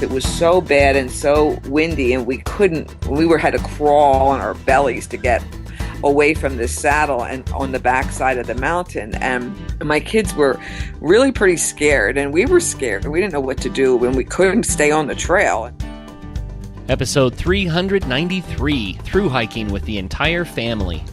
it was so bad and so windy, and we had to crawl on our bellies to get away from the saddle and on the backside of the mountain. And my kids were really pretty scared, and we were scared. We didn't know what to do when we couldn't stay on the trail. Episode 393, Through Hiking with the Entire Family.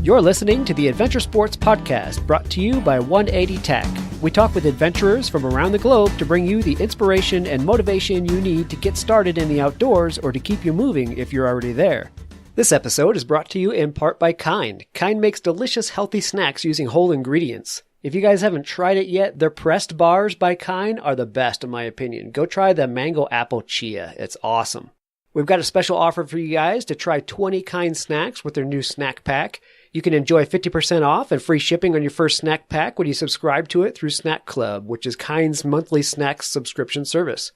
You're listening to the Adventure Sports Podcast, brought to you by 180 Tech. We talk with adventurers from around the globe to bring you the inspiration and motivation you need to get started in the outdoors or to keep you moving if you're already there. This episode is brought to you in part by Kind. Kind makes delicious, healthy snacks using whole ingredients. If you guys haven't tried it yet, their pressed bars by Kind are the best in my opinion. Go try the mango apple chia. It's awesome. We've got a special offer for you guys to try 20 Kind snacks with their new snack pack. You can enjoy 50% off and free shipping on your first snack pack when you subscribe to it through Snack Club, which is Kind's monthly snacks subscription service.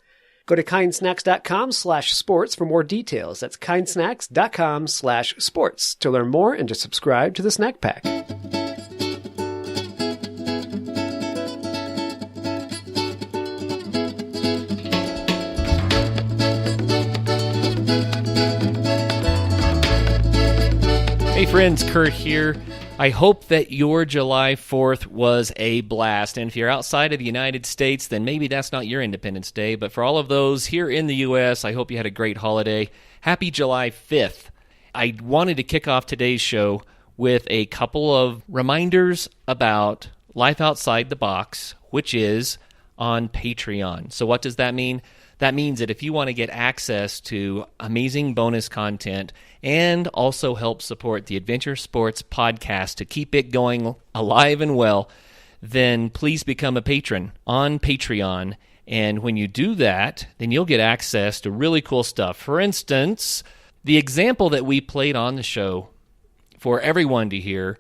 Go to kindsnacks.com/sports for more details. That's kindsnacks.com/sports to learn more and to subscribe to the snack pack. Hey friends, Kurt here. I hope that your July 4th was a blast, and if you're outside of the United States, then maybe that's not your Independence Day, but for all of those here in the U.S., I hope you had a great holiday. Happy July 5th. I wanted to kick off today's show with a couple of reminders about Life Outside the Box, which is on Patreon. So what does that mean? That means that if you want to get access to amazing bonus content and also help support the Adventure Sports Podcast to keep it going alive and well, then please become a patron on Patreon. And when you do that, then you'll get access to really cool stuff. For instance, the example that we played on the show for everyone to hear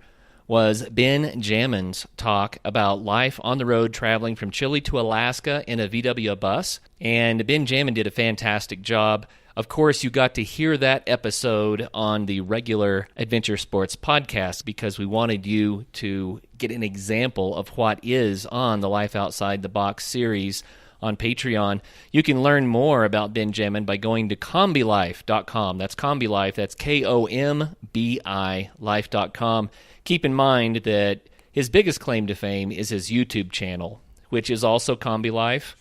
was Ben Jamin's talk about life on the road traveling from Chile to Alaska in a VW bus. And Ben Jamin did a fantastic job. Of course, you got to hear that episode on the regular Adventure Sports Podcast because we wanted you to get an example of what is on the Life Outside the Box series on Patreon. You can learn more about Ben Jamin by going to combilife.com. That's CombiLife. That's KOMBI life.com. Keep in mind that his biggest claim to fame is his YouTube channel, which is also CombiLife,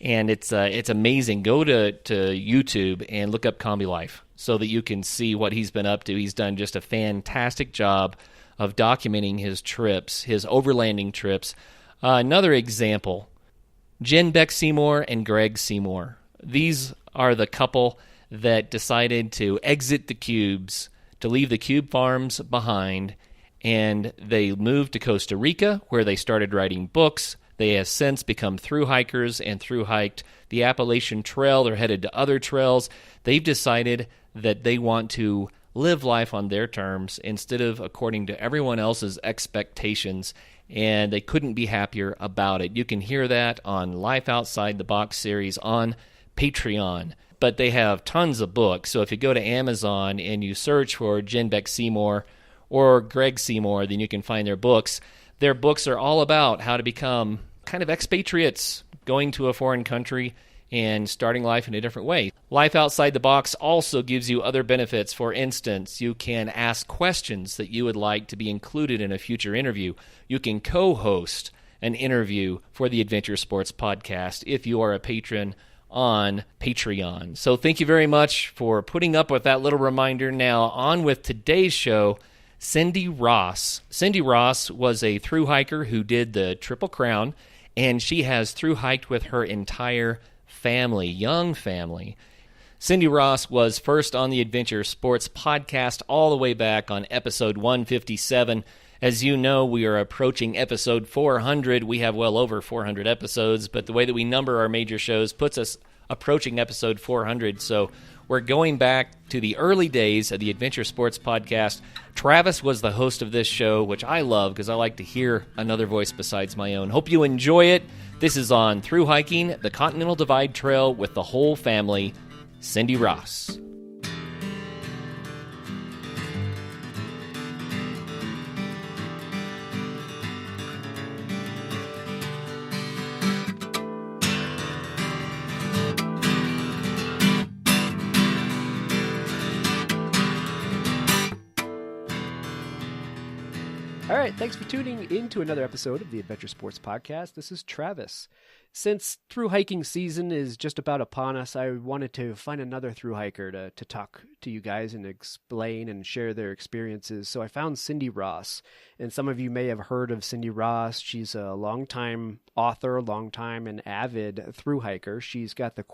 and it's amazing. Go to YouTube and look up CombiLife so that you can see what he's been up to. He's done just a fantastic job of documenting his trips, his overlanding trips. Another example, Jen Beck Seymour and Greg Seymour. These are the couple that decided to exit the cubes, to leave the cube farms behind, and they moved to Costa Rica, where they started writing books. They have since become thru-hikers and thru-hiked the Appalachian Trail. They're headed to other trails. They've decided that they want to live life on their terms instead of according to everyone else's expectations, and they couldn't be happier about it. You can hear that on Life Outside the Box series on Patreon. But they have tons of books, so if you go to Amazon and you search for Jen Beck Seymour or Greg Seymour, then you can find their books. Their books are all about how to become kind of expatriates, going to a foreign country and starting life in a different way. Life Outside the Box also gives you other benefits. For instance, you can ask questions that you would like to be included in a future interview. You can co-host an interview for the Adventure Sports Podcast if you are a patron on Patreon. So thank you very much for putting up with that little reminder. Now, on with today's show. Cindy Ross. Cindy Ross was a thru-hiker who did the Triple Crown, and she has thru-hiked with her entire family, young family. Cindy Ross was first on the Adventure Sports Podcast all the way back on episode 157. As you know, we are approaching episode 400. We have well over 400 episodes, but the way that we number our major shows puts us approaching episode 400, so we're going back to the early days of the Adventure Sports Podcast. Travis was the host of this show, which I love because I like to hear another voice besides my own. Hope you enjoy it. This is on Through Hiking the Continental Divide Trail with the whole family, Cindy Ross. All right, thanks for tuning in to another episode of the Adventure Sports Podcast. This is Travis. Since thru-hiking season is just about upon us, I wanted to find another thru-hiker to talk to you guys and explain and share their experiences. So I found Cindy Ross, and some of you may have heard of Cindy Ross. She's a longtime author, longtime and avid thru-hiker. She's got the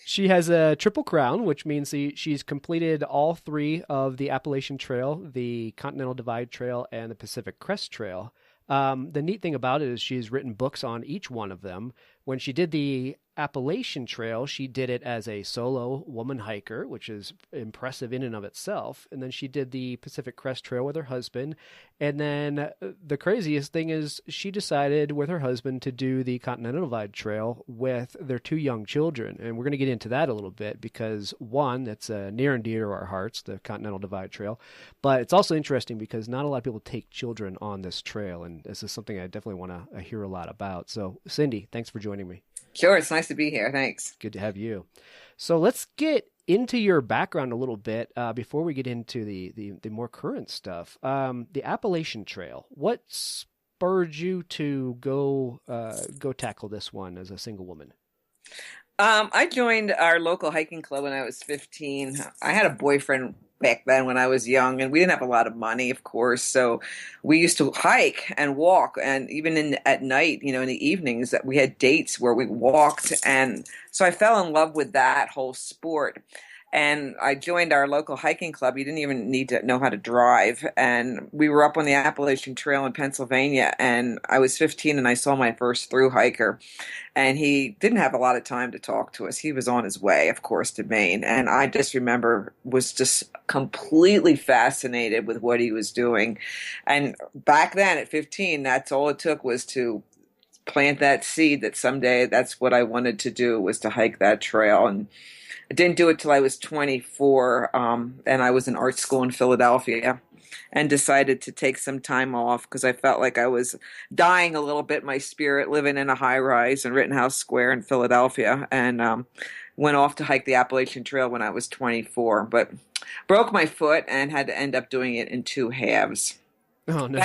She has a triple crown, which means she's completed all three of the Appalachian Trail, the Continental Divide Trail, and the Pacific Crest Trail. The neat thing about it is she's written books on each one of them. When she did the Appalachian Trail, she did it as a solo woman hiker, which is impressive in and of itself. And then she did the Pacific Crest Trail with her husband. And then the craziest thing is she decided with her husband to do the Continental Divide Trail with their two young children. And we're going to get into that a little bit because, one, it's near and dear to our hearts, the Continental Divide Trail. But it's also interesting because not a lot of people take children on this trail. And this is something I definitely want to hear a lot about. So, Cindy, thanks for joining me. Sure, it's nice to be here. Thanks. Good to have you. So let's get into your background a little bit before we get into the more current stuff. The Appalachian Trail. What spurred you to go tackle this one as a single woman? I joined our local hiking club when I was 15. I had a boyfriend back then when I was young, and we didn't have a lot of money, of course. So we used to hike and walk, and even at night, in the evenings, that we had dates where we walked. And so I fell in love with that whole sport. And I joined our local hiking club. You didn't even need to know how to drive. And we were up on the Appalachian Trail in Pennsylvania. And I was 15 and I saw my first thru hiker. And he didn't have a lot of time to talk to us. He was on his way, of course, to Maine. And I just remember was just completely fascinated with what he was doing. And back then at 15, that's all it took was to plant that seed that someday that's what I wanted to do, was to hike that trail. And I didn't do it till I was 24, and I was in art school in Philadelphia and decided to take some time off because I felt like I was dying a little bit, my spirit, living in a high-rise in Rittenhouse Square in Philadelphia, and went off to hike the Appalachian Trail when I was 24, but broke my foot and had to end up doing it in two halves. Oh, no.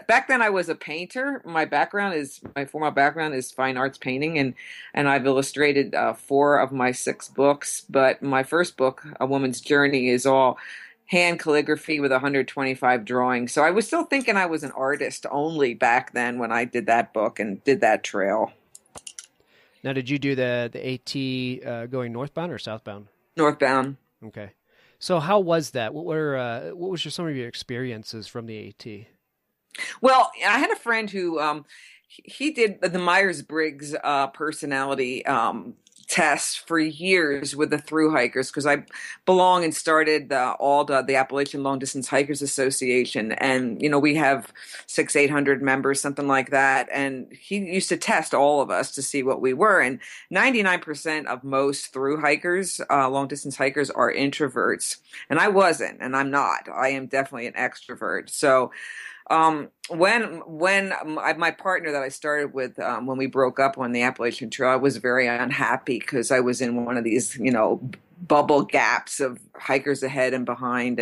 Back then I was a painter. My formal background is fine arts painting, and I've illustrated 4 of my 6 books. But my first book, A Woman's Journey, is all hand calligraphy with 125 drawings. So I was still thinking I was an artist only back then when I did that book and did that trail. Now, did you do the AT going northbound or southbound? Northbound. Okay. So how was that? What was some of your experiences from the AT? Well, I had a friend who he did the Myers-Briggs personality test for years with the thru hikers because I belong and started the Appalachian Long Distance Hikers Association, and we have 600-800 members, something like that. And he used to test all of us to see what we were, and 99% of most thru hikers, long distance hikers, are introverts, and I wasn't, and I'm not. I am definitely an extrovert. So. When my partner that I started with, when we broke up on the Appalachian Trail, I was very unhappy because I was in one of these, bubble gaps of hikers ahead and behind,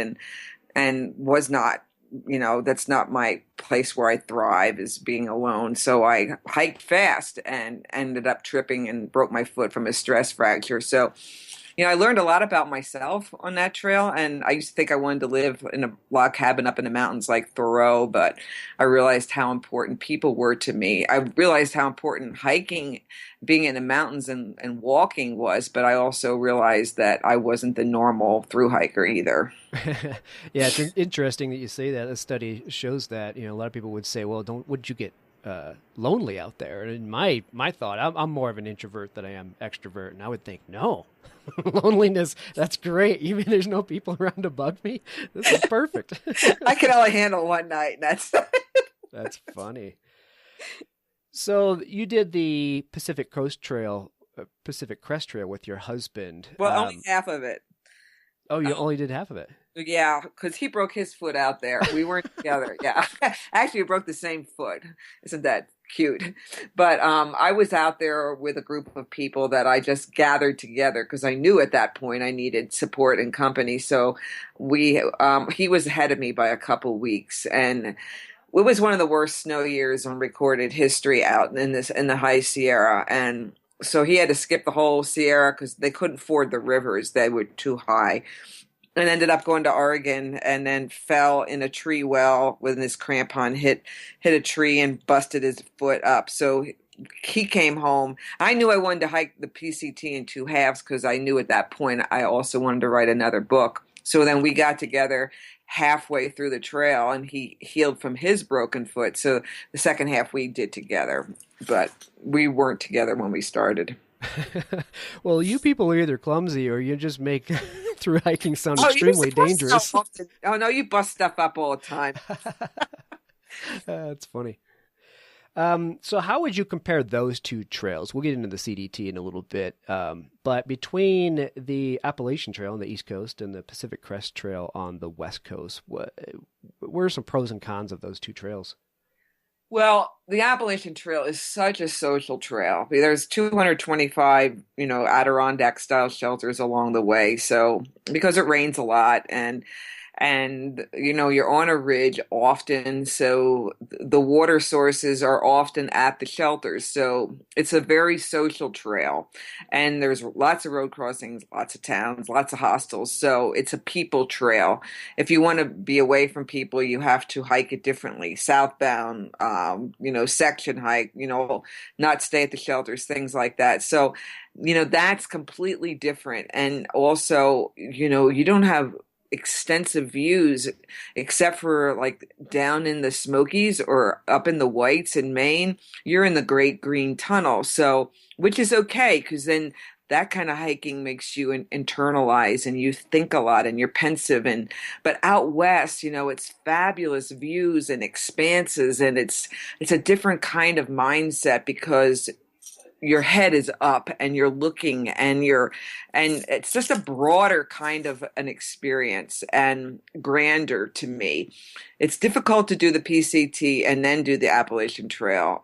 and was not, that's not my place where I thrive, is being alone. So I hiked fast and ended up tripping and broke my foot from a stress fracture. So, I learned a lot about myself on that trail, and I used to think I wanted to live in a log cabin up in the mountains like Thoreau, but I realized how important people were to me. I realized how important hiking, being in the mountains and walking was, but I also realized that I wasn't the normal thru hiker either. Yeah, it's interesting that you say that. A study shows that, a lot of people would say, well, would you get lonely out there? And my thought, I'm more of an introvert than I am extrovert, and I would think, no, loneliness, that's great. Even there's no people around to bug me. This is perfect. I can only handle one night. That's funny. So you did the Pacific Crest Trail with your husband. Well, only half of it. Oh, you only did half of it? Yeah, because he broke his foot out there. We weren't together. Yeah. Actually, we broke the same foot. Isn't that cute. But I was out there with a group of people that I just gathered together because I knew at that point I needed support and company. So he was ahead of me by a couple weeks, and it was one of the worst snow years in recorded history out in the high Sierra. And so he had to skip the whole Sierra because they couldn't ford the rivers; they were too high, and ended up going to Oregon, and then fell in a tree well when his crampon hit a tree and busted his foot up. So he came home. I knew I wanted to hike the PCT in two halves because I knew at that point I also wanted to write another book. So then we got together halfway through the trail, and he healed from his broken foot. So the second half we did together, but we weren't together when we started. Well, you people are either clumsy or you just make through hiking sound Oh, extremely dangerous. Oh no, you bust stuff up all the time. That's funny. So how would you compare those two trails? We'll get into the CDT in a little bit. But between the Appalachian Trail on the East Coast and the Pacific Crest Trail on the West Coast, what are some pros and cons of those two trails? Well, the Appalachian Trail is such a social trail. There's 225, Adirondack style shelters along the way. So because it rains a lot and you're on a ridge often, so the water sources are often at the shelters. So it's a very social trail, and there's lots of road crossings, lots of towns, lots of hostels. So it's a people trail. If you want to be away from people, you have to hike it differently, southbound, section hike, not stay at the shelters, things like that. So that's completely different. And also, you don't have extensive views except for like down in the Smokies or up in the Whites in Maine. You're in the Great Green Tunnel, so which is okay because then that kind of hiking makes you internalize and you think a lot and you're pensive. But out west, it's fabulous views and expanses, and it's a different kind of mindset because your head is up and you're looking and it's just a broader kind of an experience and grander to me. It's difficult to do the PCT and then do the Appalachian Trail,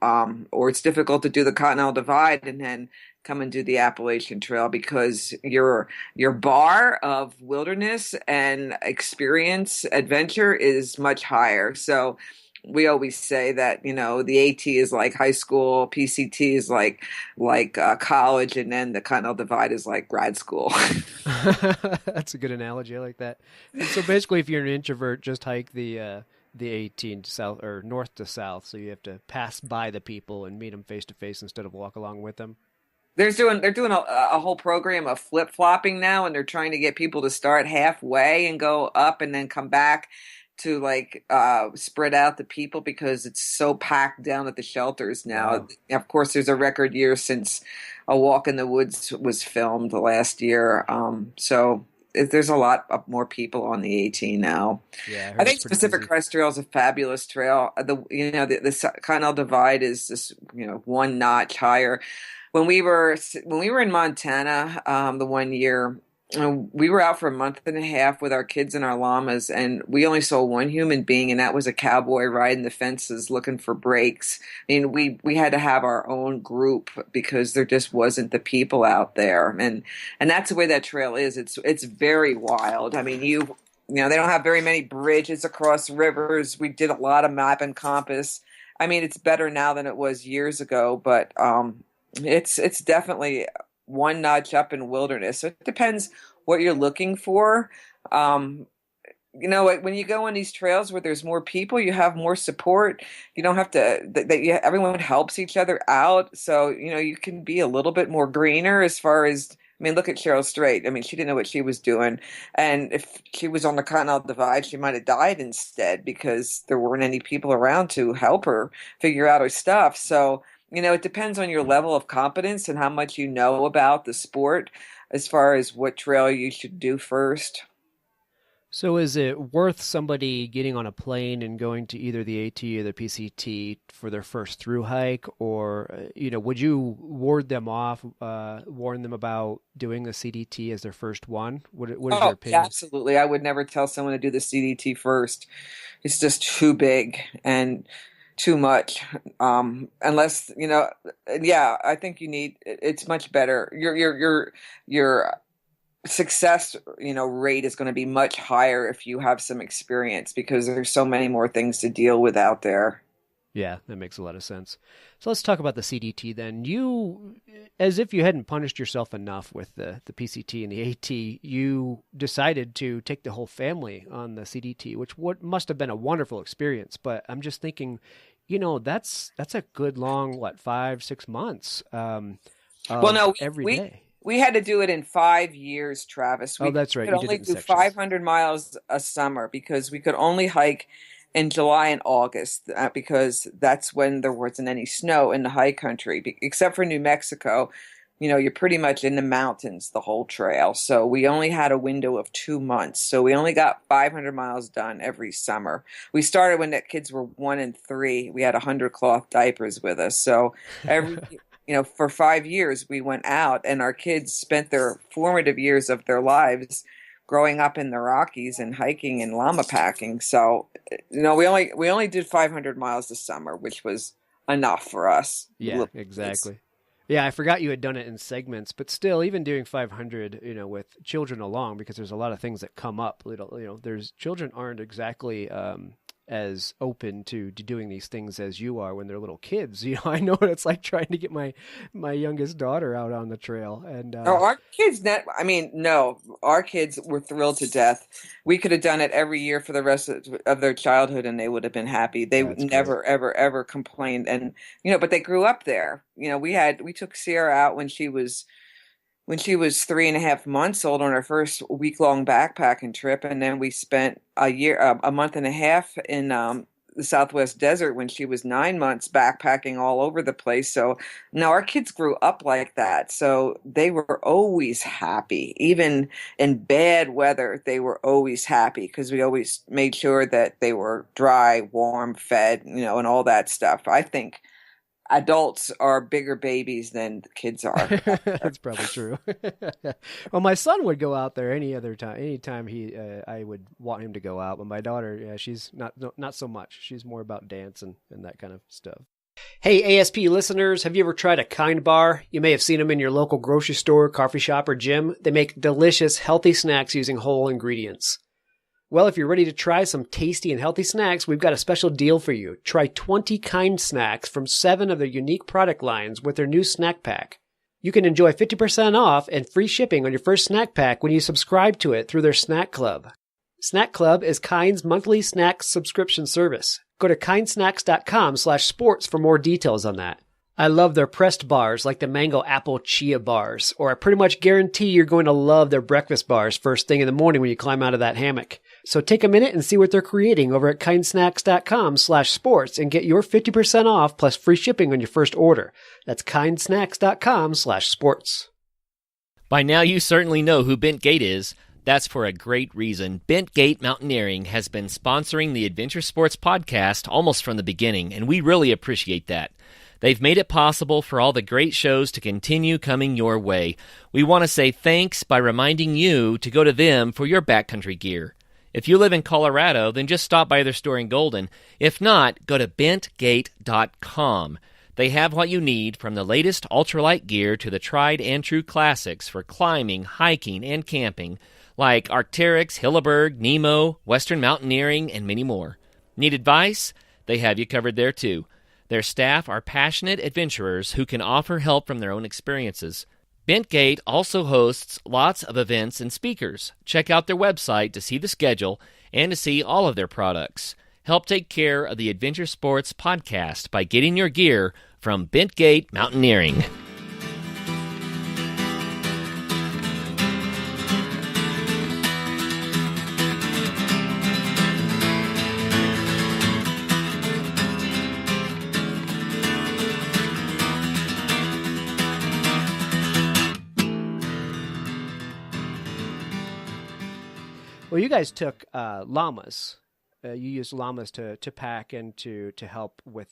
or it's difficult to do the Continental Divide and then come and do the Appalachian Trail because your bar of wilderness and experience adventure is much higher. So we always say that, the AT is like high school, PCT is like college, and then the Continental Divide is like grad school. That's a good analogy. I like that. And so basically, if you're an introvert, just hike the AT south or north to south. So you have to pass by the people and meet them face to face instead of walk along with them. They're doing a whole program of flip-flopping now, and they're trying to get people to start halfway and go up and then come back to spread out the people because it's so packed down at the shelters now. Wow. Of course, there's a record year since A Walk in the Woods was filmed last year. So there's a lot of more people on the AT now. Yeah, I think the Pacific Crest Trail is a fabulous trail. The Continental Divide is just one notch higher. When we were in Montana, the one year, we were out for a month and a half with our kids and our llamas, and we only saw one human being, and that was a cowboy riding the fences looking for breaks. I mean, we had to have our own group because there just wasn't the people out there, and that's the way that trail is. It's very wild. I mean, they don't have very many bridges across rivers. We did a lot of map and compass. I mean, it's better now than it was years ago, but it's definitely one notch up in wilderness. So it depends what you're looking for. When you go on these trails where there's more people, you have more support. You don't have to, everyone helps each other out. So, you can be a little bit more greener as far as, look at Cheryl Strait. She didn't know what she was doing. And if she was on the Continental Divide, she might have died instead because there weren't any people around to help her figure out her stuff. So, it depends on your level of competence and how much you know about the sport as far as what trail you should do first. So is it worth somebody getting on a plane and going to either the AT or the PCT for their first through hike? Or, would you ward them off, warn them about doing the CDT as their first one? What is your opinion? Absolutely. I would never tell someone to do the CDT first. It's just too big. And too much. Unless, yeah, I think it's much better. Your success, rate is going to be much higher if you have some experience because there's so many more things to deal with out there. Yeah, that makes a lot of sense. So let's talk about the CDT then. You, as if you hadn't punished yourself enough with the PCT and the AT, you decided to take the whole family on the CDT, which must have been a wonderful experience. But I'm just thinking, that's a good long, 5-6 months Well, no, every day. We had to do it in 5 years, Travis. We that's right. could only do 500 miles a summer because we could only hike in July and August because that's when there wasn't any snow in the high country, except for New Mexico. You're pretty much in the mountains the whole trail. So we only had a window of 2 months. So we only got 500 miles done every summer. We started when the kids were 1 and 3. We had 100 cloth diapers with us. So for 5 years we went out, and our kids spent their formative years of their lives growing up in the Rockies and hiking and llama packing. So, we only did 500 miles this summer, which was enough for us. Yeah, exactly. Yeah, I forgot you had done it in segments, but still, even doing 500, with children along, because there's a lot of things that come up. Children aren't exactly as open to doing these things as you are when they're little kids. I know what it's like trying to get my youngest daughter out on the trail. And our kids, our kids were thrilled to death. We could have done it every year for the rest of their childhood, and they would have been happy. They never, ever, ever complained. And but they grew up there. We took Sierra out when she was 3.5 months old on our first week-long backpacking trip, and then we spent a month and a half in the Southwest desert when she was 9 months backpacking all over the place. So now our kids grew up like that. So they were always happy. Even in bad weather, they were always happy because we always made sure that they were dry, warm, fed, and all that stuff. I think adults are bigger babies than the kids are. That's probably true. Well, my son would go out there anytime I would want him to go out. But my daughter, she's not so much. She's more about dance and that kind of stuff. Hey, ASP listeners, have you ever tried a Kind bar? You may have seen them in your local grocery store, coffee shop, or gym. They make delicious, healthy snacks using whole ingredients. Well, if you're ready to try some tasty and healthy snacks, we've got a special deal for you. Try 20 Kind snacks from 7 of their unique product lines with their new snack pack. You can enjoy 50% off and free shipping on your first snack pack when you subscribe to it through their Snack Club. Snack Club is Kind's monthly snack subscription service. Go to kindsnacks.com/sports for more details on that. I love their pressed bars like the mango apple chia bars, or I pretty much guarantee you're going to love their breakfast bars first thing in the morning when you climb out of that hammock. So take a minute and see what they're creating over at kindsnacks.com/sports and get your 50% off plus free shipping on your first order. That's kindsnacks.com/sports. By now you certainly know who Bent Gate is. That's for a great reason. Bent Gate Mountaineering has been sponsoring the Adventure Sports Podcast almost from the beginning, and we really appreciate that. They've made it possible for all the great shows to continue coming your way. We want to say thanks by reminding you to go to them for your backcountry gear. If you live in Colorado, then just stop by their store in Golden. If not, go to bentgate.com. They have what you need, from the latest ultralight gear to the tried and true classics for climbing, hiking, and camping, like Arc'teryx, Hilleberg, Nemo, Western Mountaineering, and many more. Need advice? They have you covered there too. Their staff are passionate adventurers who can offer help from their own experiences. Bentgate also hosts lots of events and speakers. Check out their website to see the schedule and to see all of their products. Help take care of the Adventure Sports Podcast by getting your gear from Bentgate Mountaineering. Well, you guys took llamas. You used llamas to pack and to help with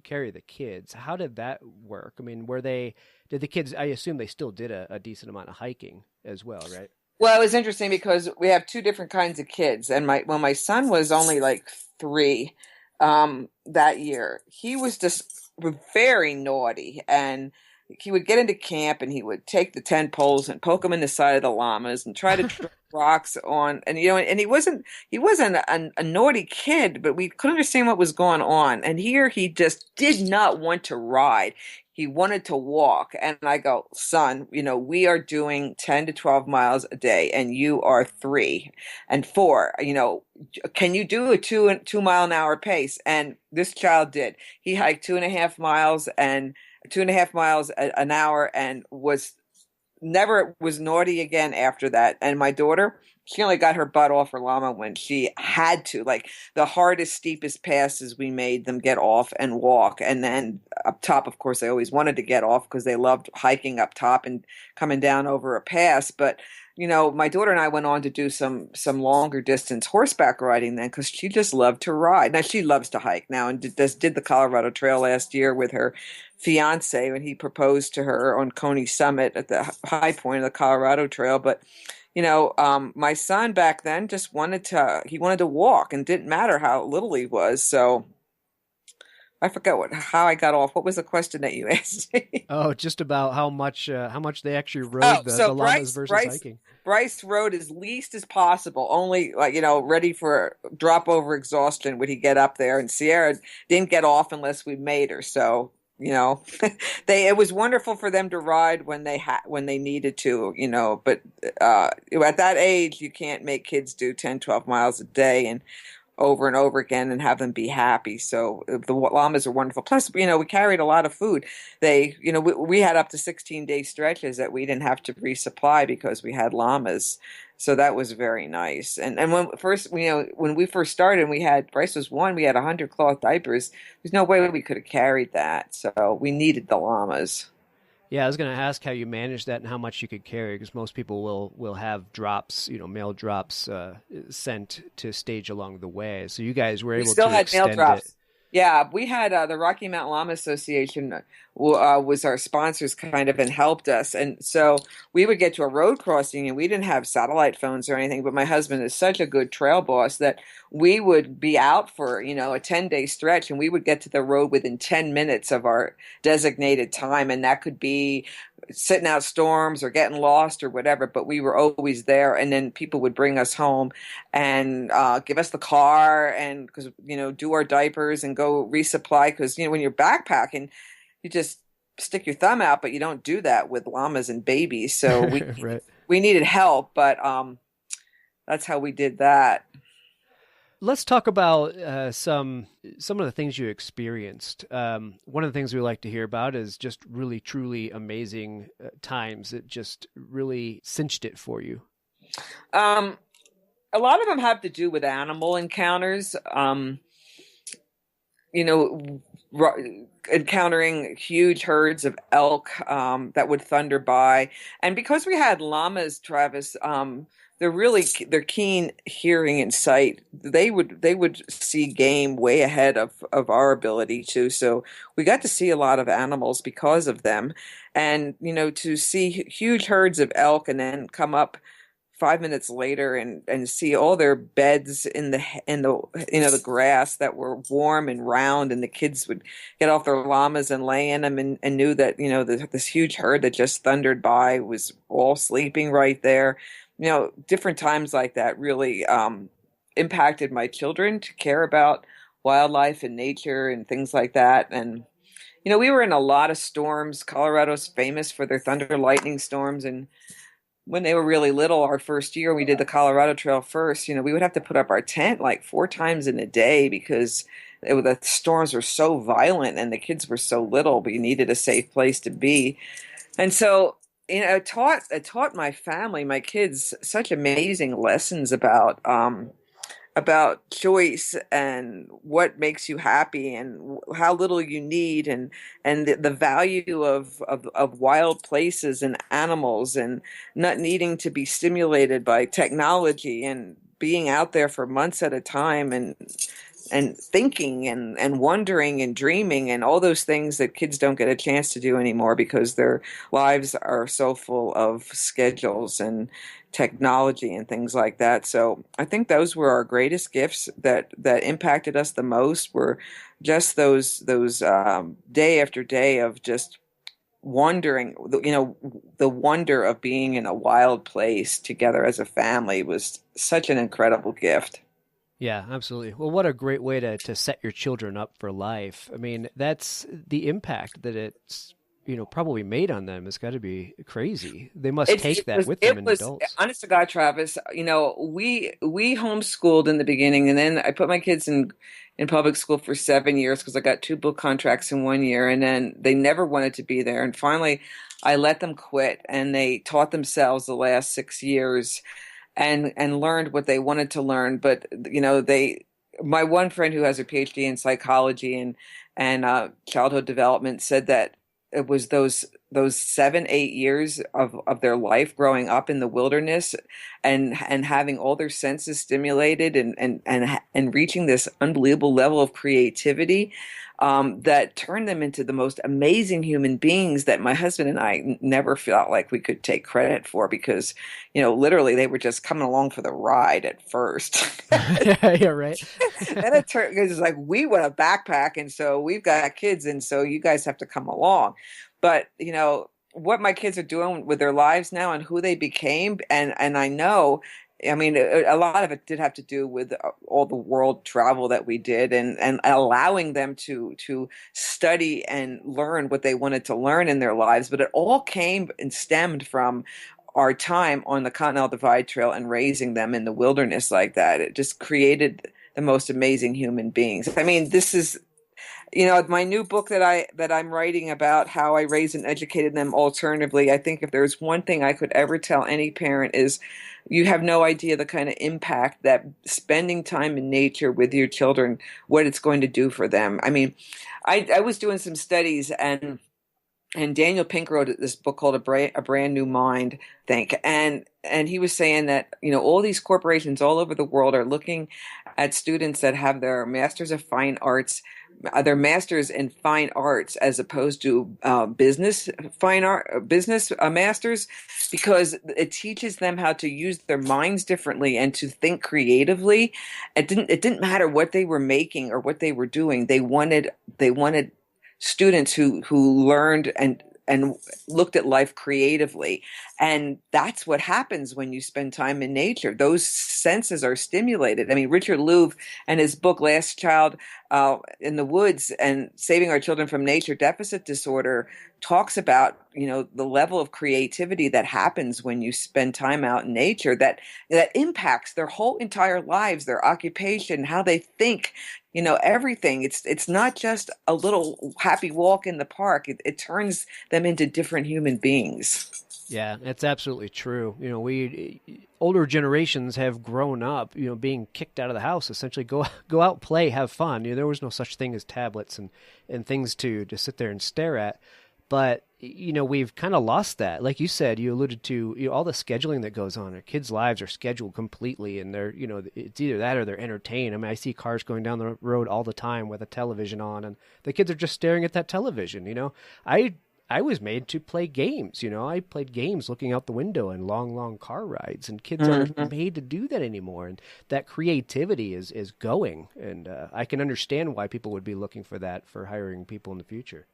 carry the kids. How did that work? I mean, did the kids, I assume they still did a decent amount of hiking as well, right? Well, it was interesting because we have two different kinds of kids. And when my son was only like 3, that year. He was just very naughty, and he would get into camp and he would take the tent poles and poke them in the side of the llamas and try to throw rocks on. And and he wasn't a naughty kid, but we couldn't understand what was going on. And here he just did not want to ride. He wanted to walk. And I go, son, we are doing 10 to 12 miles a day and you are 3 and 4, can you do a 2 mile an hour pace? And this child did. He hiked 2.5 miles and 2.5 miles an hour and never was naughty again after that. And my daughter, she only got her butt off her llama when she had to. Like the hardest, steepest passes, we made them get off and walk. And then up top, of course, they always wanted to get off because they loved hiking up top and coming down over a pass. But my daughter and I went on to do some longer distance horseback riding then because she just loved to ride. Now she loves to hike now and did the Colorado Trail last year with her fiance when he proposed to her on Coney Summit at the high point of the Colorado Trail. But my son back then just wanted to walk and didn't matter how little he was. So I forgot how I got off. What was the question that you asked me? Oh, just about how much they actually rode the llamas versus hiking. Bryce rode as least as possible, only ready for drop over exhaustion would he get up there. And Sierra didn't get off unless we made her. So it was wonderful for them to ride when they needed to, but at that age you can't make kids do 10, 12 miles a day and over again and have them be happy. So the llamas are wonderful. Plus, we carried a lot of food. We had up to 16-day stretches that we didn't have to resupply because we had llamas. So that was very nice. And when we first started and Bryce was 1, we had 100 cloth diapers. There's no way we could have carried that. So we needed the llamas. Yeah, I was going to ask how you managed that and how much you could carry, because most people will have drops, mail drops sent to stage along the way. So you guys were able to extend mail drops. it. Yeah, we had the Rocky Mountain Llama Association was our sponsors kind of and helped us. And so we would get to a road crossing and we didn't have satellite phones or anything, but my husband is such a good trail boss that we would be out for, a 10-day stretch and we would get to the road within 10 minutes of our designated time. And that could be sitting out storms or getting lost or whatever, but we were always there. And then people would bring us home and give us the car and because, do our diapers and go resupply. Because, when you're backpacking, you just stick your thumb out, but you don't do that with llamas and babies. So right. We needed help, but that's how we did that. Let's talk about some of the things you experienced. One of the things we like to hear about is just really, truly amazing times that just really cinched it for you. A lot of them have to do with animal encounters. Encountering huge herds of elk that would thunder by. And because we had llamas, Travis, they're keen hearing and sight. They would see game way ahead of our ability to. So we got to see a lot of animals because of them. And, to see huge herds of elk and then come up 5 minutes later and see all their beds in the grass that were warm and round, and the kids would get off their llamas and lay in them and knew that this huge herd that just thundered by was all sleeping right there. Different times like that really impacted my children to care about wildlife and nature and things like that. And we were in a lot of storms. Colorado's famous for their thunder lightning storms, and when they were really little, our first year, we did the Colorado Trail first, we would have to put up our tent like 4 times in a day because the storms were so violent and the kids were so little, but you needed a safe place to be. And so, it taught my family, my kids, such amazing lessons about choice and what makes you happy and how little you need and the value of wild places and animals and not needing to be stimulated by technology and being out there for months at a time and and thinking and wondering and dreaming and all those things that kids don't get a chance to do anymore because their lives are so full of schedules and technology and things like that. So I think those were our greatest gifts that impacted us the most were just those day after day of just wondering, the wonder of being in a wild place together as a family was such an incredible gift. Yeah, absolutely. Well, what a great way to set your children up for life. I mean, that's the impact that it's, probably made on them. It's got to be crazy. They must take that with them in adults. Honest to God, Travis, we homeschooled in the beginning, and then I put my kids in public school for 7 years because I got 2 book contracts in 1 year, and then they never wanted to be there. And finally, I let them quit, and they taught themselves the last 6 years and learned what they wanted to learn. But my one friend who has a PhD in psychology and childhood development said that it was those 7, 8 years of their life growing up in the wilderness and having all their senses stimulated and reaching this unbelievable level of creativity that turned them into the most amazing human beings that my husband and I never felt like we could take credit for because, literally they were just coming along for the ride at first. Yeah, right. Then it's like, we want a backpack, and so we've got kids, and so you guys have to come along. But, what my kids are doing with their lives now and who they became, and I know, I mean, a lot of it did have to do with all the world travel that we did and allowing them to study and learn what they wanted to learn in their lives. But it all came and stemmed from our time on the Continental Divide Trail and raising them in the wilderness like that. It just created the most amazing human beings. I mean, this is, my new book that I'm writing about how I raised and educated them alternatively. I think if there's one thing I could ever tell any parent is you have no idea the kind of impact that spending time in nature with your children, what it's going to do for them. I mean, I was doing some studies and Daniel Pink wrote this book called A Brand New Mind, I think. And he was saying that, all these corporations all over the world are looking at students that have their Masters of Fine Arts, their Masters in Fine Arts as opposed to business masters, because it teaches them how to use their minds differently and to think creatively. It didn't matter what they were making or what they were doing. They wanted students who learned and looked at life creatively. And that's what happens when you spend time in nature. Those senses are stimulated. I mean, Richard Louv and his book, Last Child in the Woods and Saving Our Children from Nature Deficit Disorder, talks about, the level of creativity that happens when you spend time out in nature that impacts their whole entire lives, their occupation, how they think, everything. It's not just a little happy walk in the park. It turns them into different human beings. Yeah, that's absolutely true. We older generations have grown up, being kicked out of the house, essentially go out, play, have fun. There was no such thing as tablets and things to sit there and stare at. But, we've kind of lost that. Like you said, you alluded to all the scheduling that goes on. Our kids' lives are scheduled completely, and they're, it's either that or they're entertained. I mean, I see cars going down the road all the time with a television on, and the kids are just staring at that television. I was made to play games. I played games looking out the window and long car rides, and kids aren't made to do that anymore. And that creativity is going, and I can understand why people would be looking for that for hiring people in the future.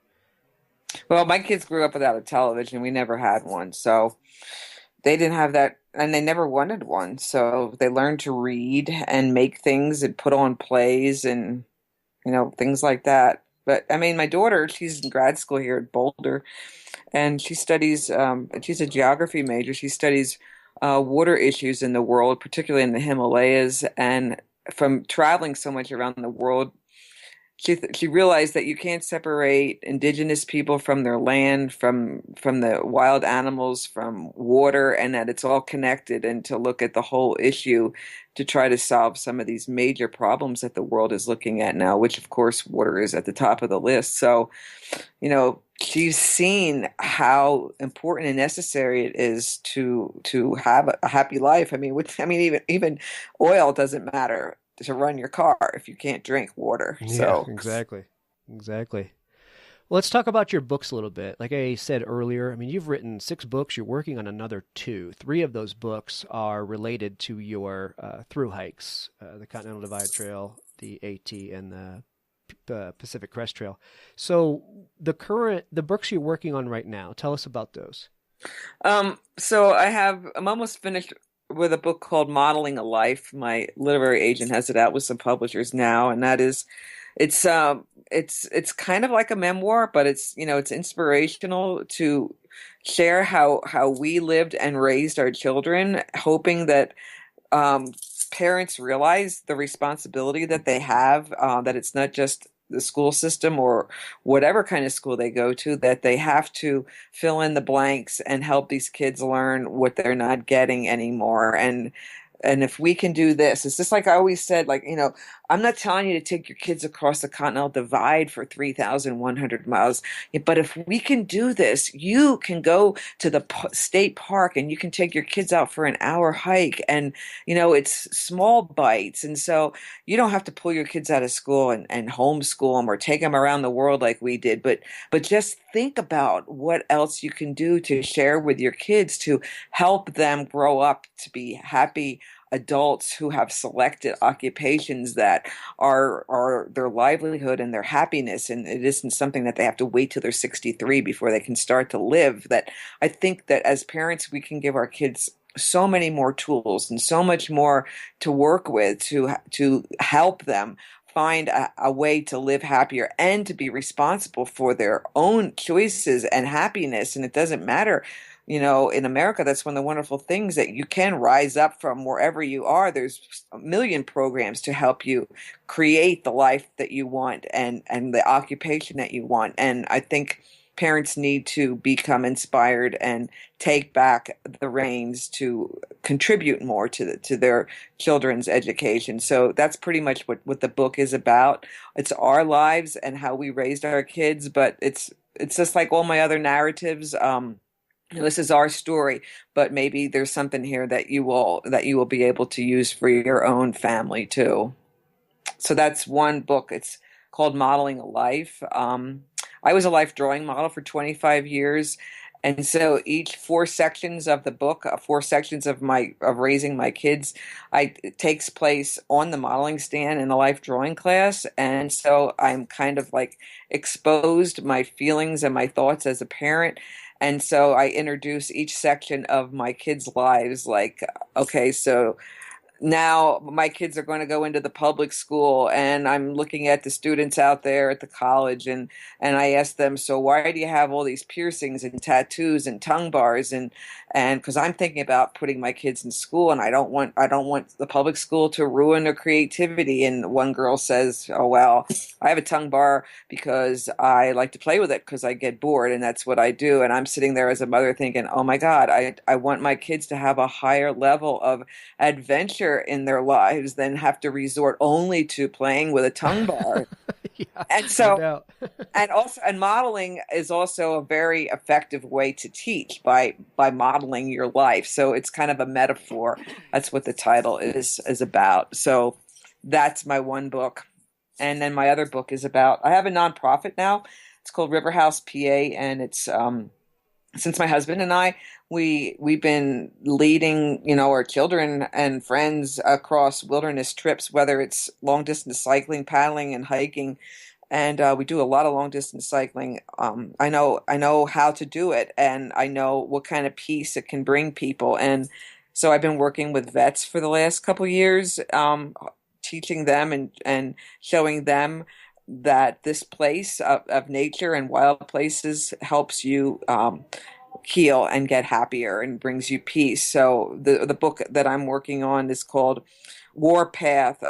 Well, my kids grew up without a television. We never had one. So they didn't have that, and they never wanted one. So they learned to read and make things and put on plays and, things like that. But I mean, my daughter, she's in grad school here at Boulder, and she studies, she's a geography major. She studies water issues in the world, particularly in the Himalayas. And from traveling so much around the world, she realized that you can't separate indigenous people from their land, from the wild animals, from water, and that it's all connected, and to look at the whole issue to try to solve some of these major problems that the world is looking at now, which of course water is at the top of the list. So, she's seen how important and necessary it is to have a happy life. I mean, even oil doesn't matter. to run your car if you can't drink water. Yeah, So exactly. Exactly. Well, let's talk about your books a little bit. Like I said earlier, I mean, you've written 6 books. You're working on another 2. 3 of those books are related to your through hikes, the Continental Divide Trail, the AT, and the Pacific Crest Trail. So the books you're working on right now, tell us about those. so I'm almost finished with a book called Modeling a Life. My literary agent has it out with some publishers now, and that is it's kind of like a memoir, but it's inspirational to share how we lived and raised our children, hoping that parents realize the responsibility that they have, that it's not just the school system or whatever kind of school they go to, that they have to fill in the blanks and help these kids learn what they're not getting anymore. And if we can do this, it's just like I always said, like, I'm not telling you to take your kids across the Continental Divide for 3,100 miles. But if we can do this, you can go to the state park and you can take your kids out for an hour hike. And, it's small bites. And so you don't have to pull your kids out of school and homeschool them or take them around the world like we did. But just think about what else you can do to share with your kids to help them grow up to be happy adults who have selected occupations that are their livelihood and their happiness, and it isn't something that they have to wait till they're 63 before they can start to live. That I think that as parents we can give our kids so many more tools and so much more to work with to help them find a way to live happier and to be responsible for their own choices and happiness. And it doesn't matter. In America, that's one of the wonderful things, that you can rise up from wherever you are. There's a million programs to help you create the life that you want and the occupation that you want. And I think parents need to become inspired and take back the reins to contribute more to their children's education. So that's pretty much what the book is about. It's our lives and how we raised our kids, but it's just like all my other narratives. This is our story, but maybe there's something here that you will be able to use for your own family too. So that's one book. It's called Modeling a Life. I was a life drawing model for 25 years. And so each 4 sections of the book, 4 sections of raising my kids, it takes place on the modeling stand in the life drawing class. And so I'm kind of like exposed my feelings and my thoughts as a parent. And so I introduce each section of my kids' lives, like, okay, so now my kids are going to go into the public school, and I'm looking at the students out there at the college, and I ask them, so why do you have all these piercings and tattoos and tongue bars? And because I'm thinking about putting my kids in school, and I don't want the public school to ruin their creativity. And one girl says, oh, well, I have a tongue bar because I like to play with it because I get bored, and that's what I do. And I'm sitting there as a mother thinking, oh my God, I want my kids to have a higher level of adventure in their lives than have to resort only to playing with a tongue bar. Yeah, and so, no doubt. and modeling is also a very effective way to teach by modeling your life. So it's kind of a metaphor. That's what the title is about. So that's my one book. And then my other book is about, I have a nonprofit now. It's called River House PA, and it's since my husband and I, we've been leading, our children and friends across wilderness trips, whether it's long distance cycling, paddling, and hiking. And we do a lot of long distance cycling. I know how to do it, and I know what kind of peace it can bring people. And so I've been working with vets for the last couple of years, teaching them and showing them that this place of nature and wild places helps you heal and get happier and brings you peace. So the book that I'm working on is called Warpath,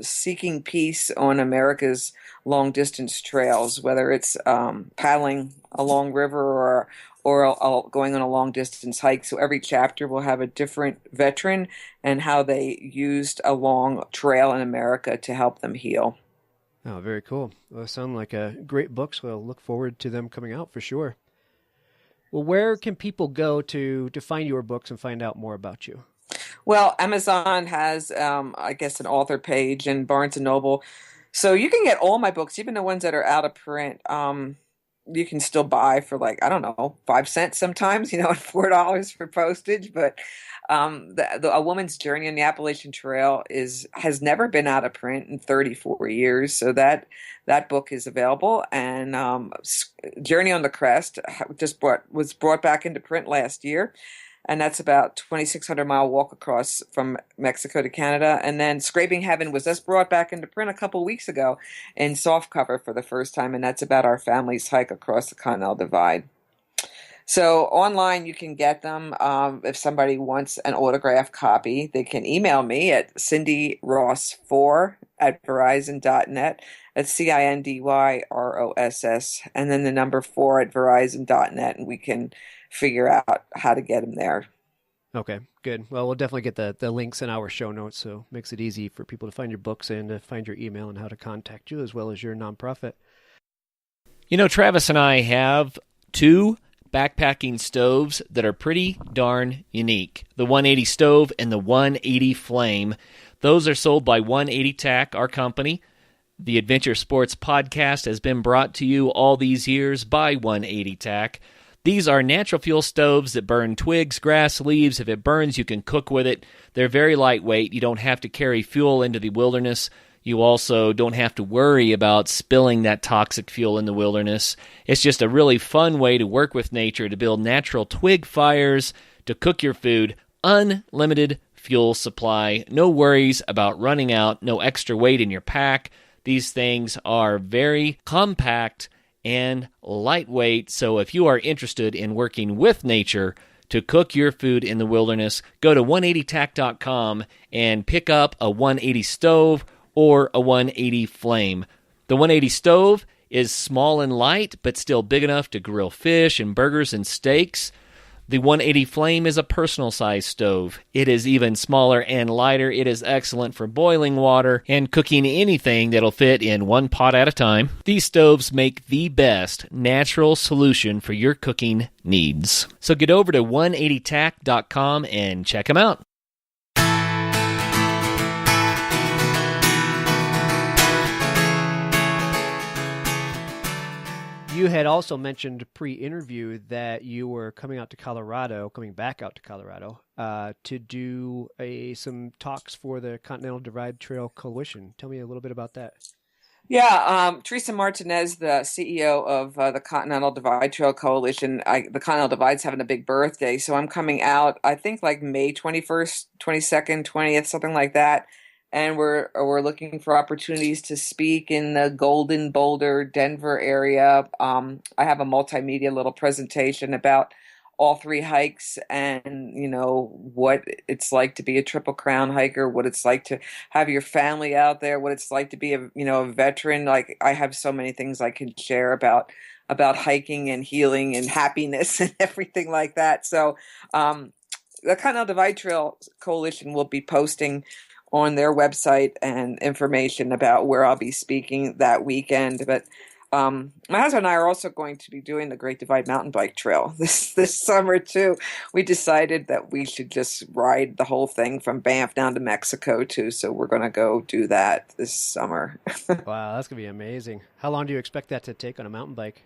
Seeking Peace on America's Long Distance Trails, whether it's paddling along river or going on a long distance hike. So every chapter will have a different veteran and how they used a long trail in America to help them heal. Oh, very cool. Well, those sound like a great book, so I'll look forward to them coming out for sure. Well, where can people go to find your books and find out more about you? Well, Amazon has, I guess, an author page and Barnes and Noble. So you can get all my books, even the ones that are out of print. You can still buy for like, I don't know, 5 cents sometimes, and $4 for postage. But A Woman's Journey on the Appalachian Trail has never been out of print in 34 years. So that book is available. And Journey on the Crest was brought back into print last year. And that's about 2,600-mile walk across from Mexico to Canada. And then Scraping Heaven was just brought back into print a couple weeks ago in softcover for the first time, and that's about our family's hike across the Continental Divide. So online you can get them. If somebody wants an autographed copy, they can email me at cindyross4@verizon.net. That's CINDYROSS, and then the number 4@verizon.net, and we can figure out how to get them there. Okay, good. Well, we'll definitely get the links in our show notes, so it makes it easy for people to find your books and to find your email and how to contact you, as well as your nonprofit. Travis and I have two backpacking stoves that are pretty darn unique. The 180 stove and the 180 flame. Those are sold by 180 Tack, our company. The Adventure Sports Podcast has been brought to you all these years by 180 Tack. These are natural fuel stoves that burn twigs, grass, leaves. If it burns, you can cook with it. They're very lightweight. You don't have to carry fuel into the wilderness. You also don't have to worry about spilling that toxic fuel in the wilderness. It's just a really fun way to work with nature, to build natural twig fires, to cook your food. Unlimited fuel supply. No worries about running out. No extra weight in your pack. These things are very compact and lightweight, so if you are interested in working with nature to cook your food in the wilderness, go to 180tack.com and pick up a 180 stove or a 180 flame. The 180 stove is small and light, but still big enough to grill fish and burgers and steaks. The 180 flame is a personal-sized stove. It is even smaller and lighter. It is excellent for boiling water and cooking anything that'll fit in one pot at a time. These stoves make the best natural solution for your cooking needs. So get over to 180tack.com and check them out. You had also mentioned pre-interview that you were coming back out to Colorado, to do some talks for the Continental Divide Trail Coalition. Tell me a little bit about that. Yeah, Teresa Martinez, the CEO of the Continental Divide Trail Coalition. The Continental Divide's having a big birthday, so I'm coming out, I think like May 21st, 22nd, 20th, something like that. And we're looking for opportunities to speak in the Golden, Boulder, Denver area. I have a multimedia little presentation about all three hikes and, what it's like to be a Triple Crown hiker, what it's like to have your family out there, what it's like to be a veteran. Like, I have so many things I can share about hiking and healing and happiness and everything like that. So the Continental Divide Trail Coalition will be posting on their website and information about where I'll be speaking that weekend. But my husband and I are also going to be doing the Great Divide Mountain Bike Trail this summer too. We decided that we should just ride the whole thing from Banff down to Mexico too. So we're going to go do that this summer. Wow, that's going to be amazing. How long do you expect that to take on a mountain bike?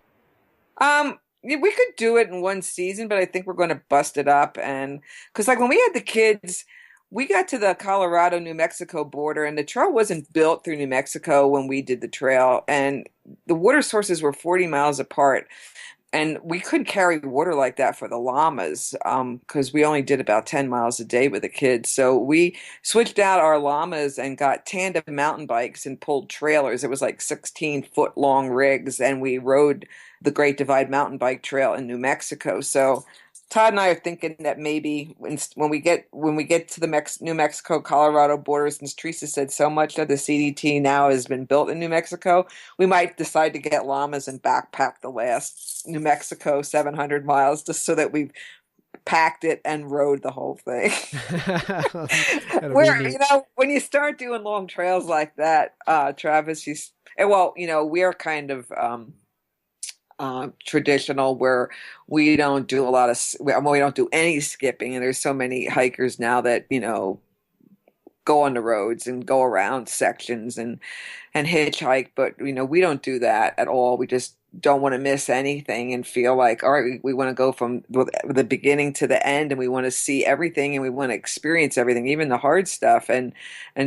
We could do it in one season, but I think we're going to bust it up. And because like when we had the kids, we got to the Colorado-New Mexico border, and the trail wasn't built through New Mexico when we did the trail, and the water sources were 40 miles apart, and we couldn't carry water like that for the llamas because we only did about 10 miles a day with the kids. So we switched out our llamas and got tandem mountain bikes and pulled trailers. It was like 16-foot-long rigs, and we rode the Great Divide Mountain Bike Trail in New Mexico. So Todd and I are thinking that maybe when we get to the New Mexico Colorado border, since Teresa said so much of the CDT now has been built in New Mexico, we might decide to get llamas and backpack the last New Mexico 700 miles just so that we've packed it and rode the whole thing. When you start doing long trails like that, Travis, we are kind of traditional, where we don't do a lot of, well, we don't do any skipping. And there's so many hikers now that, go on the roads and go around sections and hitchhike, but we don't do that at all. We just don't want to miss anything and feel like, all right, we want to go from the beginning to the end, and we want to see everything, and we want to experience everything, even the hard stuff. And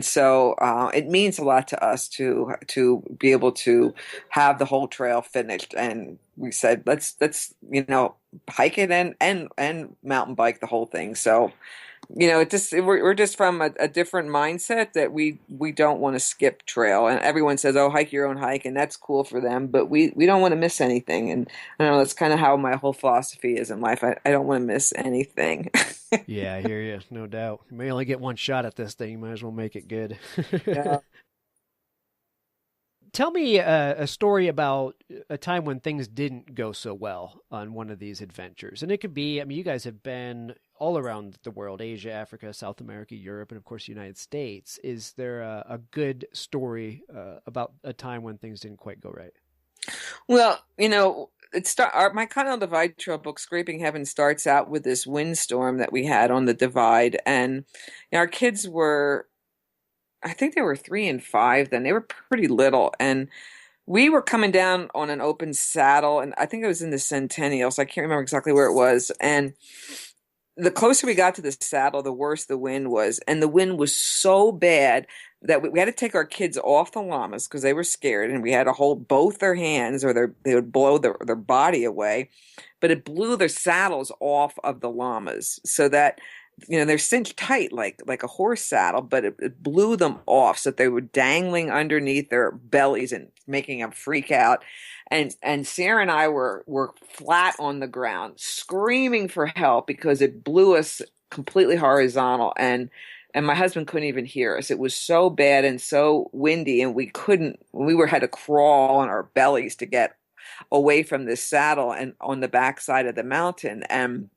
so it means a lot to us to be able to have the whole trail finished. And we said, let's hike it and mountain bike the whole thing. So we're just from a different mindset that we don't want to skip trail. And everyone says, oh, hike your own hike, and that's cool for them, but we don't want to miss anything. And I don't know, that's kind of how my whole philosophy is in life. I don't want to miss anything. Yeah, I hear you, no doubt. You may only get one shot at this thing. You might as well make it good. Yeah. Tell me a story about a time when things didn't go so well on one of these adventures. And it could be, you guys have been all around the world, Asia, Africa, South America, Europe, and of course, the United States. Is there a good story about a time when things didn't quite go right? Well, my Continental Divide Trail book, Scraping Heaven, starts out with this windstorm that we had on the divide. And our kids were, I think they were 3 and 5 then. They were pretty little. And we were coming down on an open saddle, and I think it was in the Centennial, so I can't remember exactly where it was. And the closer we got to the saddle, the worse the wind was. And the wind was so bad that we had to take our kids off the llamas because they were scared, and we had to hold both their hands or they would blow their body away. But it blew their saddles off of the llamas so that they're cinched tight like a horse saddle, but it blew them off so that they were dangling underneath their bellies and making them freak out. And Sarah and I were flat on the ground, screaming for help because it blew us completely horizontal, and my husband couldn't even hear us. It was so bad and so windy, and we had to crawl on our bellies to get away from this saddle and on the backside of the mountain. And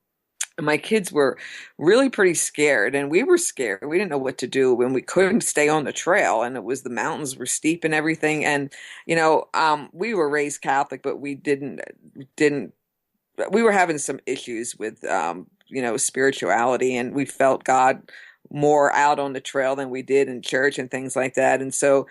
my kids were really pretty scared, and we were scared. We didn't know what to do when we couldn't stay on the trail, and the mountains were steep and everything. And we were raised Catholic, but we were having some issues with spirituality, and we felt God more out on the trail than we did in church and things like that. And so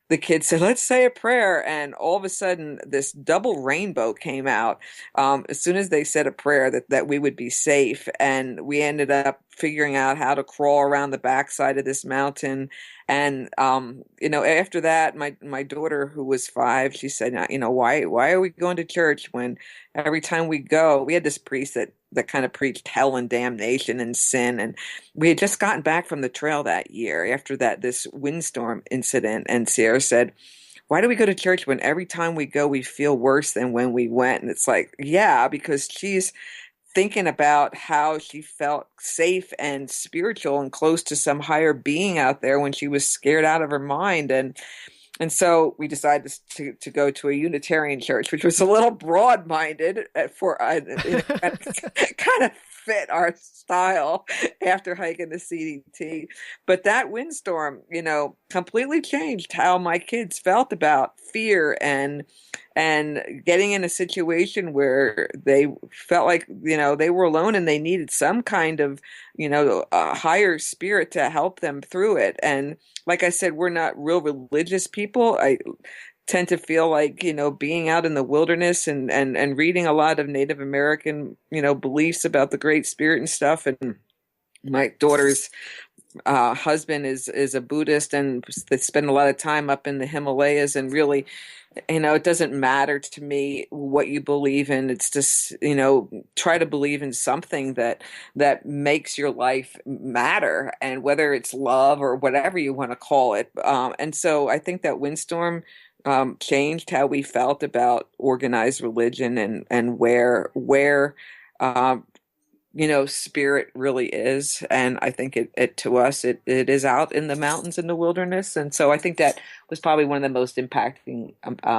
the kids said, let's say a prayer. And all of a sudden, this double rainbow came out as soon as they said a prayer that we would be safe. And we ended up figuring out how to crawl around the backside of this mountain. And, after that, my daughter, who was 5, she said, why are we going to church when every time we go, we had this priest that kind of preached hell and damnation and sin. And we had just gotten back from the trail that year after this windstorm incident. And Sierra said, why do we go to church when every time we go, we feel worse than when we went? And it's like, yeah, because she's thinking about how she felt safe and spiritual and close to some higher being out there when she was scared out of her mind. And so we decided to go to a Unitarian church, which was a little broad-minded for kind of fit our style after hiking the CDT. But that windstorm, completely changed how my kids felt about fear and getting in a situation where they felt like, they were alone and they needed some kind of, a higher spirit to help them through it. And like I said, we're not real religious people. I tend to feel like, being out in the wilderness and reading a lot of Native American, beliefs about the Great Spirit and stuff. And my daughter's husband is a Buddhist, and they spend a lot of time up in the Himalayas, and really, it doesn't matter to me what you believe in. It's just, try to believe in something that makes your life matter, and whether it's love or whatever you want to call it. And so I think that windstorm changed how we felt about organized religion and where spirit really is. And I think it to us, it is out in the mountains in the wilderness. And so I think that was probably one of the most impacting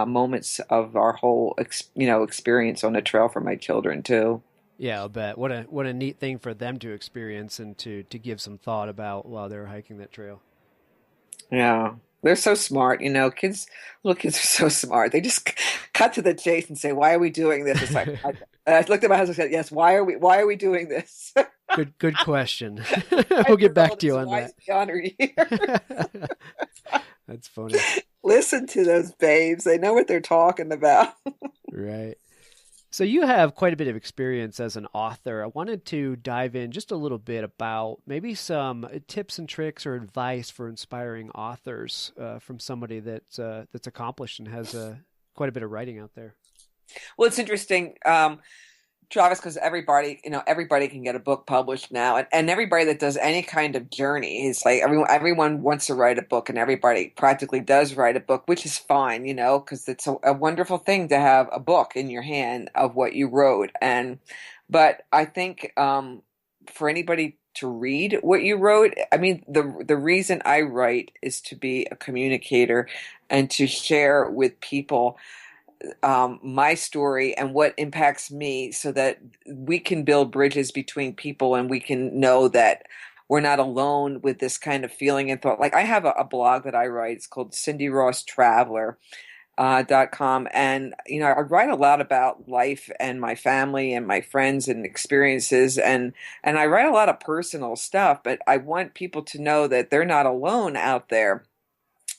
moments of our whole, experience on the trail for my children too. Yeah, I'll bet. What a neat thing for them to experience and to give some thought about while they're hiking that trail. Yeah. They're so smart, little kids are so smart. They just cut to the chase and say, "Why are we doing this?" It's like I looked at my husband and said, "Yes, why are we doing this?" Good question. We'll get 5 years back old to you is on why is that. the honor here. That's funny. Listen to those babes. They know what they're talking about. Right. So you have quite a bit of experience as an author. I wanted to dive in just a little bit about maybe some tips and tricks or advice for inspiring authors from somebody that's accomplished and has quite a bit of writing out there. Well, it's interesting, Travis, because everybody can get a book published now, and everybody that does any kind of journey is like everyone wants to write a book, and everybody practically does write a book, which is fine, because it's a wonderful thing to have a book in your hand of what you wrote, but I think for anybody to read what you wrote, I mean, the reason I write is to be a communicator and to share with people my story and what impacts me so that we can build bridges between people and we can know that we're not alone with this kind of feeling and thought. Like I have a blog that I write. It's called CindyRossTraveler.com. And, I write a lot about life and my family and my friends and experiences. And I write a lot of personal stuff, but I want people to know that they're not alone out there.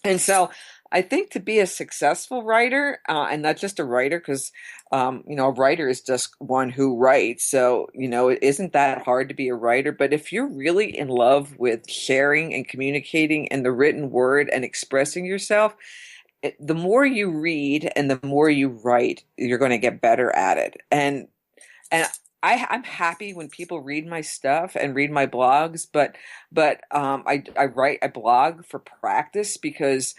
And so I think to be a successful writer, and not just a writer, because, a writer is just one who writes. So, it isn't that hard to be a writer. But if you're really in love with sharing and communicating in the written word and expressing yourself, the more you read and the more you write, you're going to get better at it. And I'm happy when people read my stuff and read my blogs, but I blog for practice because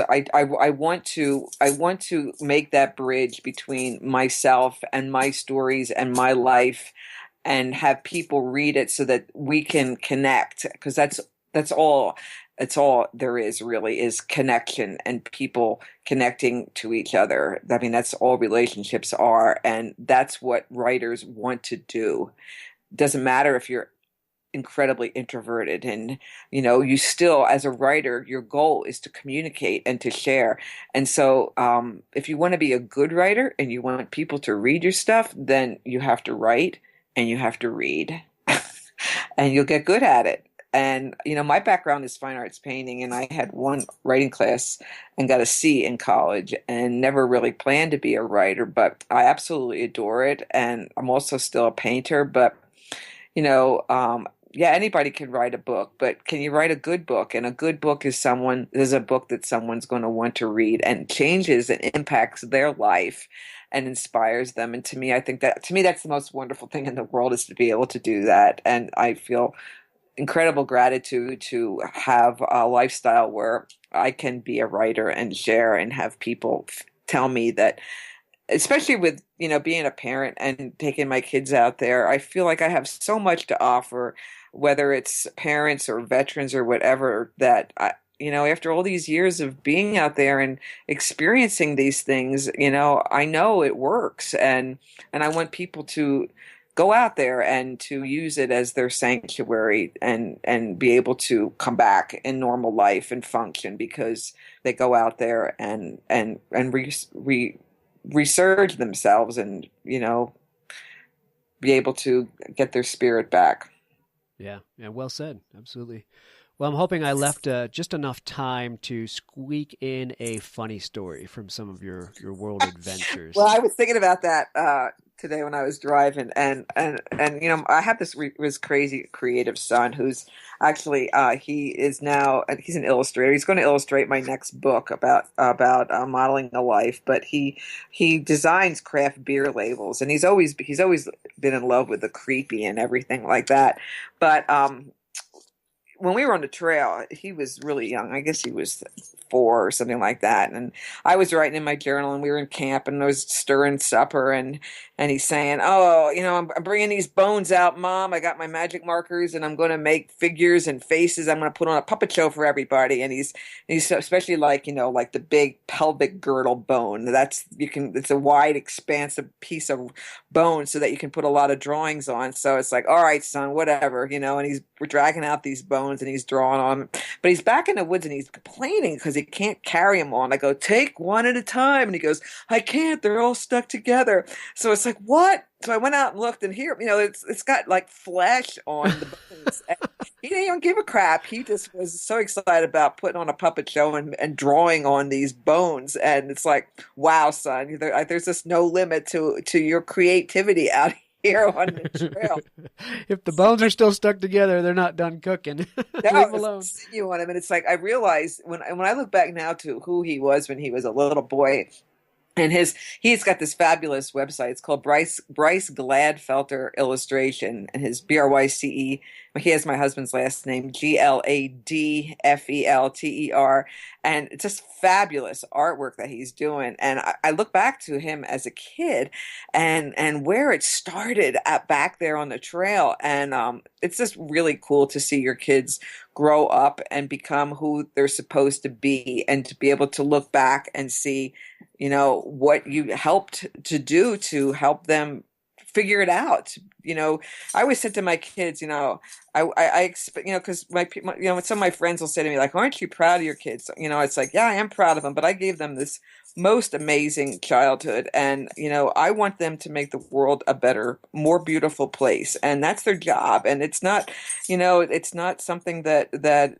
I want to make that bridge between myself and my stories and my life and have people read it so that we can connect, because that's all there is really, is connection and people connecting to each other. I mean, that's all relationships are, and that's what writers want to do. Doesn't matter if you're incredibly introverted, and you still, as a writer, your goal is to communicate and to share. And so if you want to be a good writer and you want people to read your stuff, then you have to write and you have to read and you'll get good at it. And my background is fine arts painting, and I had one writing class and got a C in college and never really planned to be a writer, but I absolutely adore it. And I'm also still a painter, but yeah, anybody can write a book, but can you write a good book? And a good book is a book that someone's going to want to read and changes and impacts their life and inspires them. And to me, that's the most wonderful thing in the world, is to be able to do that. And I feel incredible gratitude to have a lifestyle where I can be a writer and share and have people tell me that, especially with, being a parent and taking my kids out there, I feel like I have so much to offer, whether it's parents or veterans or whatever, that after all these years of being out there and experiencing these things, I know it works, and I want people to go out there and to use it as their sanctuary and be able to come back in normal life and function, because they go out there and resurge themselves and be able to get their spirit back. Yeah, well said. Absolutely. Well, I'm hoping I left just enough time to squeak in a funny story from some of your world adventures. Well, I was thinking about that today when I was driving, and I have this crazy creative son who's actually he's an illustrator. He's going to illustrate my next book about modeling a life, but he designs craft beer labels, and he's always been in love with the creepy and everything like that. But when we were on the trail, he was really young. I guess he was 4 or something like that. And I was writing in my journal, and we were in camp, and I was stirring supper, and and he's saying, "Oh, I'm bringing these bones out, Mom. I got my magic markers, and I'm going to make figures and faces. I'm going to put on a puppet show for everybody." And he's especially like, like the big pelvic girdle bone. It's a wide, expansive piece of bone so that you can put a lot of drawings on. So it's like, all right, son, whatever, and we're dragging out these bones and he's drawing on them. But he's back in the woods and he's complaining because he can't carry them all. And I go, "Take one at a time." And he goes, "I can't. They're all stuck together." So it's like, what? So I went out and looked, and here, it's got like flesh on the bones. He didn't even give a crap. He just was so excited about putting on a puppet show and drawing on these bones. And it's like, wow, son, there's just no limit to your creativity out here on the trail. If the bones are still stuck together, they're not done cooking. Leave them alone. You on him, and it's like I realized when I look back now to who he was when he was a little boy. And he's got this fabulous website. It's called Bryce Gladfelter Illustration, and his BRYCE. He has my husband's last name, Gladfelter, and it's just fabulous artwork that he's doing. And I look back to him as a kid, and where it started back there on the trail, and it's just really cool to see your kids grow up and become who they're supposed to be, and to be able to look back and see, what you helped to do to help them figure it out. I always said to my kids, I expect, because when some of my friends will say to me, like, "Aren't you proud of your kids?" It's like, yeah, I am proud of them, but I gave them this most amazing childhood, and I want them to make the world a better, more beautiful place, and that's their job. And it's not, it's not something that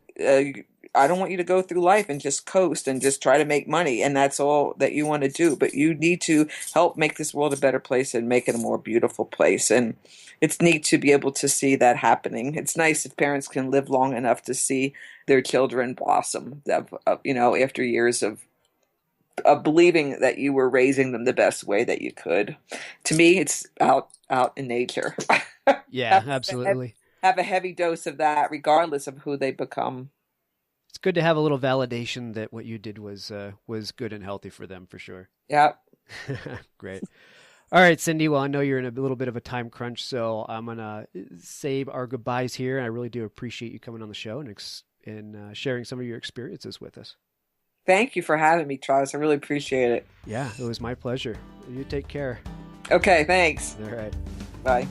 I don't want you to go through life and just coast and just try to make money, and that's all that you want to do. But you need to help make this world a better place and make it a more beautiful place. And it's neat to be able to see that happening. It's nice if parents can live long enough to see their children blossom, after years of believing that you were raising them the best way that you could. To me, it's out in nature. Yeah, absolutely. Have a heavy dose of that, regardless of who they become. It's good to have a little validation that what you did was good and healthy for them, for sure. Yeah. Great. All right, Cindy. Well, I know you're in a little bit of a time crunch, so I'm going to save our goodbyes here. I really do appreciate you coming on the show and sharing some of your experiences with us. Thank you for having me, Travis. I really appreciate it. Yeah, it was my pleasure. You take care. Okay, thanks. All right. Bye.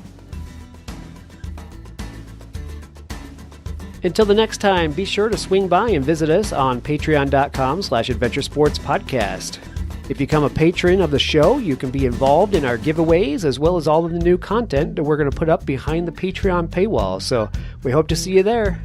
Until the next time, be sure to swing by and visit us on patreon.com/adventuresportspodcast. If you become a patron of the show, you can be involved in our giveaways as well as all of the new content that we're going to put up behind the Patreon paywall. So we hope to see you there.